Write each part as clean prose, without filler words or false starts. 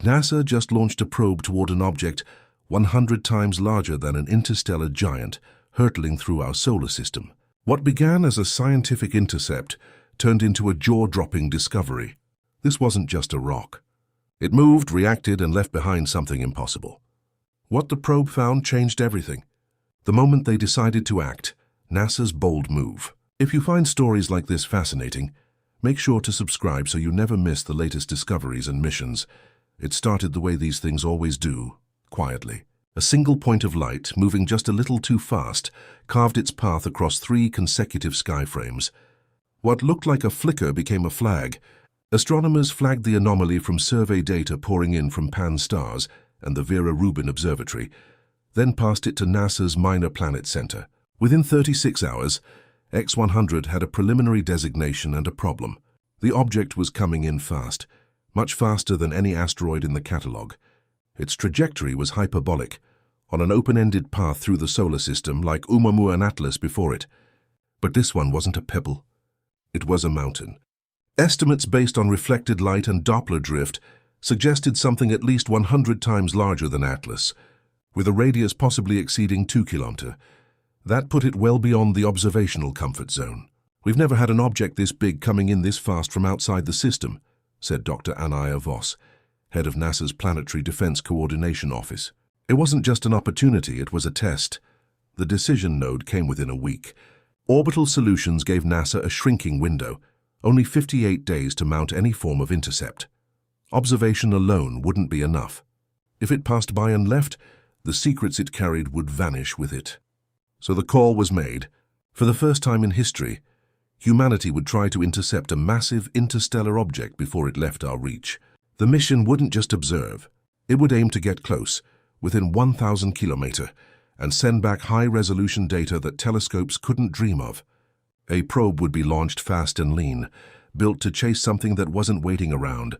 NASA just launched a probe toward an object 100 times larger than an interstellar giant hurtling through our solar system. What began as a scientific intercept turned into a jaw-dropping discovery. This wasn't just a rock. It moved, reacted, and left behind something impossible. What the probe found changed everything. The moment they decided to act, NASA's bold move. If you find stories like this fascinating, make sure to subscribe so you never miss the latest discoveries and missions. It started the way these things always do, quietly. A single point of light, moving just a little too fast, carved its path across 3 consecutive sky frames. What looked like a flicker became a flag. Astronomers flagged the anomaly from survey data pouring in from Pan-STARRS and the Vera Rubin Observatory, then passed it to NASA's Minor Planet Center. Within 36 hours, X-100 had a preliminary designation and a problem. The object was coming in fast, much faster than any asteroid in the catalog. Its trajectory was hyperbolic, on an open-ended path through the solar system like Oumuamua and Atlas before it. But this one wasn't a pebble. It was a mountain. Estimates based on reflected light and Doppler drift suggested something at least 100 times larger than Atlas, with a radius possibly exceeding 2 kilometers. That put it well beyond the observational comfort zone. "We've never had an object this big coming in this fast from outside the system," said Dr. Anaya Voss, head of NASA's Planetary Defense Coordination Office. It wasn't just an opportunity, it was a test. The decision node came within a week. Orbital Solutions gave NASA a shrinking window, only 58 days to mount any form of intercept. Observation alone wouldn't be enough. If it passed by and left, the secrets it carried would vanish with it. So the call was made. For the first time in history, humanity would try to intercept a massive interstellar object before it left our reach. The mission wouldn't just observe. It would aim to get close, within 1,000 kilometers, and send back high-resolution data that telescopes couldn't dream of. A probe would be launched fast and lean, built to chase something that wasn't waiting around.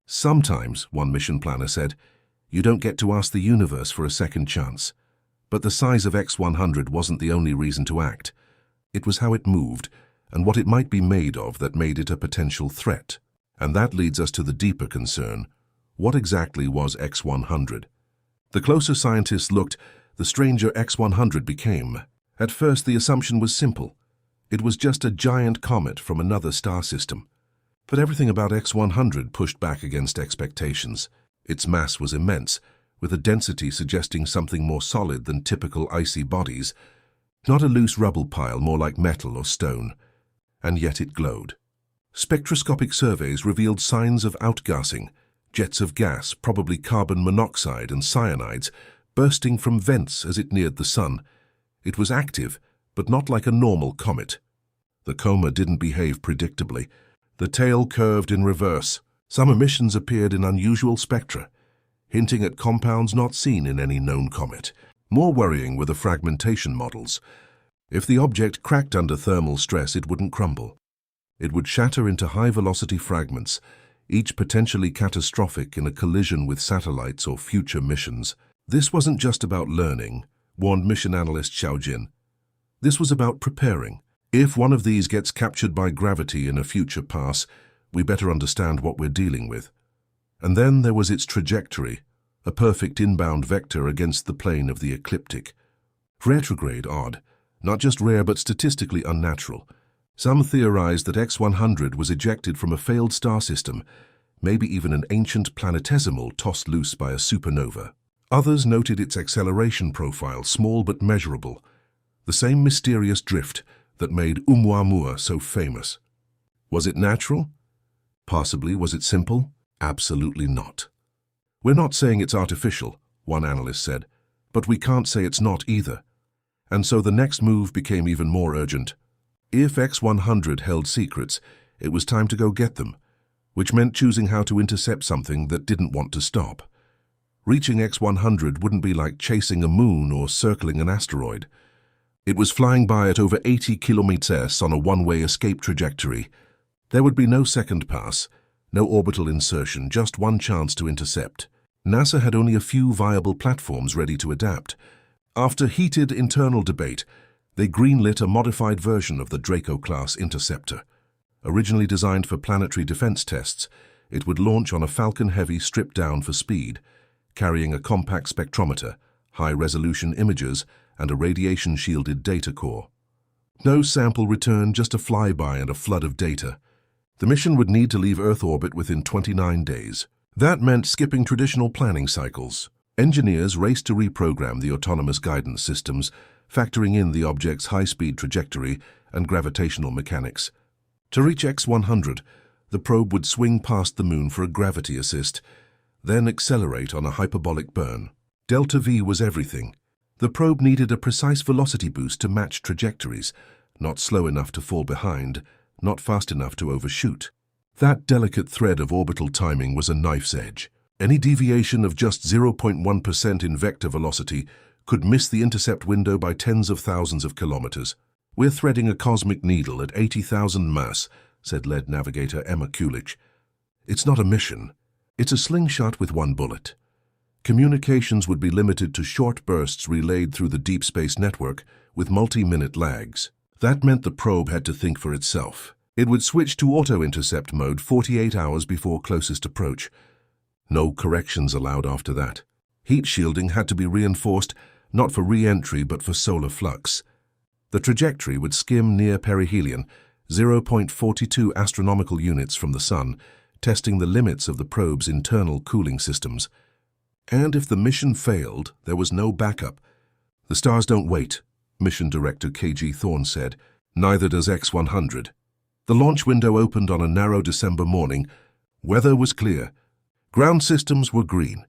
Sometimes, one mission planner said, you don't get to ask the universe for a second chance. But the size of X-100 wasn't the only reason to act. It was how it moved, and what it might be made of that made it a potential threat. And that leads us to the deeper concern. What exactly was X-100? The closer scientists looked, the stranger X-100 became. At first, the assumption was simple. It was just a giant comet from another star system. But everything about X-100 pushed back against expectations. Its mass was immense, with a density suggesting something more solid than typical icy bodies. Not a loose rubble pile, more like metal or stone. And yet it glowed. Spectroscopic surveys revealed signs of outgassing, jets of gas, probably carbon monoxide and cyanides, bursting from vents as it neared the sun. It was active, but not like a normal comet. The coma didn't behave predictably. The tail curved in reverse. Some emissions appeared in unusual spectra, hinting at compounds not seen in any known comet. More worrying were the fragmentation models. If the object cracked under thermal stress, it wouldn't crumble. It would shatter into high-velocity fragments, each potentially catastrophic in a collision with satellites or future missions. This wasn't just about learning, warned mission analyst Xiao Jin. This was about preparing. If one of these gets captured by gravity in a future pass, we better understand what we're dealing with. And then there was its trajectory, a perfect inbound vector against the plane of the ecliptic. Retrograde odd, not just rare but statistically unnatural. Some theorized that X-100 was ejected from a failed star system, maybe even an ancient planetesimal tossed loose by a supernova. Others noted its acceleration profile, small but measurable, the same mysterious drift that made Oumuamua so famous. Was it natural? Possibly. Was it simple? Absolutely not. We're not saying it's artificial, one analyst said, but we can't say it's not either. And so the next move became even more urgent. If X-100 held secrets, it was time to go get them, which meant choosing how to intercept something that didn't want to stop. Reaching X-100 wouldn't be like chasing a moon or circling an asteroid. It was flying by at over 80 kilometers on a one-way escape trajectory. There would be no second pass, no orbital insertion, just one chance to intercept. NASA had only a few viable platforms ready to adapt. After heated internal debate, they greenlit a modified version of the Draco-class interceptor. Originally designed for planetary defense tests, It would launch on a Falcon Heavy stripped down for speed, carrying a compact spectrometer, high-resolution imagers, and a radiation-shielded data core. No sample return, just a flyby and a flood of data. The mission would need to leave Earth orbit within 29 days. That meant skipping traditional planning cycles. Engineers raced to reprogram the autonomous guidance systems, factoring in the object's high-speed trajectory and gravitational mechanics. To reach X-100, the probe would swing past the Moon for a gravity assist, then accelerate on a hyperbolic burn. Delta V was everything. The probe needed a precise velocity boost to match trajectories, not slow enough to fall behind, not fast enough to overshoot. That delicate thread of orbital timing was a knife's edge. Any deviation of just 0.1% in vector velocity could miss the intercept window by tens of thousands of kilometers. "We're threading a cosmic needle at 80,000 mass," said lead navigator Emma Kulich. "It's not a mission. It's a slingshot with one bullet." Communications would be limited to short bursts relayed through the deep space network with multi-minute lags. That meant the probe had to think for itself. It would switch to auto-intercept mode 48 hours before closest approach. No corrections allowed after that. Heat shielding had to be reinforced, not for re-entry but for solar flux. The trajectory would skim near perihelion, 0.42 astronomical units from the Sun, testing the limits of the probe's internal cooling systems. And if the mission failed, there was no backup. "The stars don't wait," Mission Director K.G. Thorne said. "Neither does X-100. The launch window opened on a narrow December morning. Weather was clear. Ground systems were green.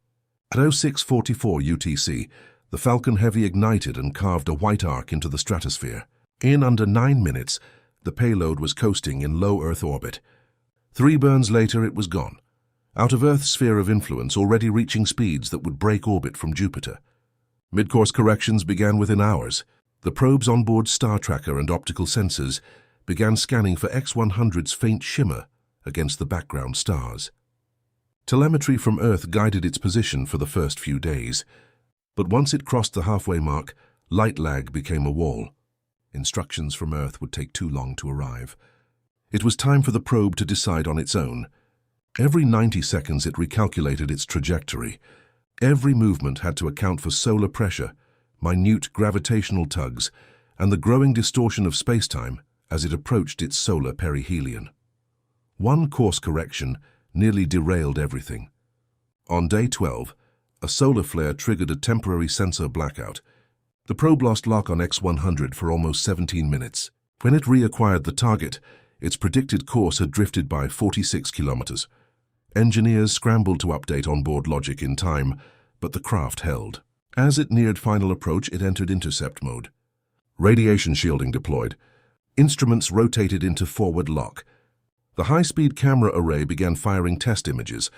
At 0644 UTC, the Falcon Heavy ignited and carved a white arc into the stratosphere. In under 9 minutes, the payload was coasting in low Earth orbit. 3 burns later, it was gone, out of Earth's sphere of influence, already reaching speeds that would break orbit from Jupiter. Mid-course corrections began within hours. The probe's onboard star tracker and optical sensors began scanning for X-100's faint shimmer against the background stars. Telemetry from Earth guided its position for the first few days, but once it crossed the halfway mark, light lag became a wall. Instructions from Earth would take too long to arrive. It was time for the probe to decide on its own. Every 90 seconds it recalculated its trajectory. Every movement had to account for solar pressure, minute gravitational tugs, and the growing distortion of spacetime as it approached its solar perihelion. One course correction nearly derailed everything. On day 12, a solar flare triggered a temporary sensor blackout. The probe lost lock on X-100 for almost 17 minutes. When it reacquired the target, its predicted course had drifted by 46 kilometers. Engineers scrambled to update onboard logic in time, but the craft held. As it neared final approach, it entered intercept mode. Radiation shielding deployed. Instruments rotated into forward lock. The high-speed camera array began firing test images.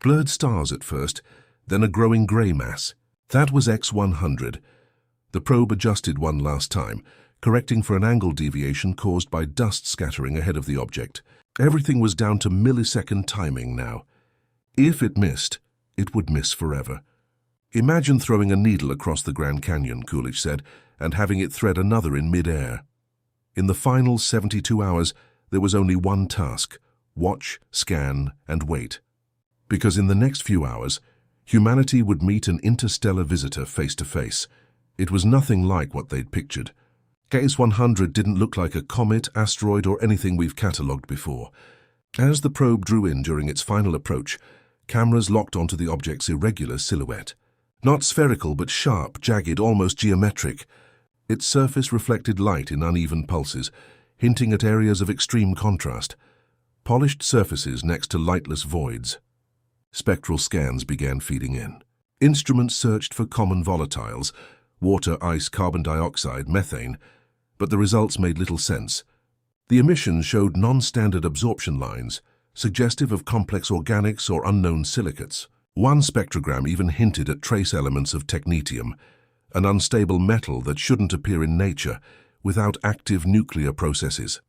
Blurred stars at first, then a growing gray mass. That was X-100. The probe adjusted one last time, correcting for an angle deviation caused by dust scattering ahead of the object. Everything was down to millisecond timing now. If it missed, it would miss forever. "Imagine throwing a needle across the Grand Canyon," Kulich said, "and having it thread another in mid-air." In the final 72 hours, there was only one task: watch, scan, and wait. Because in the next few hours, humanity would meet an interstellar visitor face to face. It was nothing like what they'd pictured. X-100 didn't look like a comet, asteroid, or anything we've catalogued before. As the probe drew in during its final approach, cameras locked onto the object's irregular silhouette. Not spherical, but sharp, jagged, almost geometric. Its surface reflected light in uneven pulses, hinting at areas of extreme contrast. Polished surfaces next to lightless voids. Spectral scans began feeding in. Instruments searched for common volatiles, water, ice, carbon dioxide, methane, but the results made little sense. The emissions showed non-standard absorption lines, suggestive of complex organics or unknown silicates. One spectrogram even hinted at trace elements of technetium, an unstable metal that shouldn't appear in nature without active nuclear processes.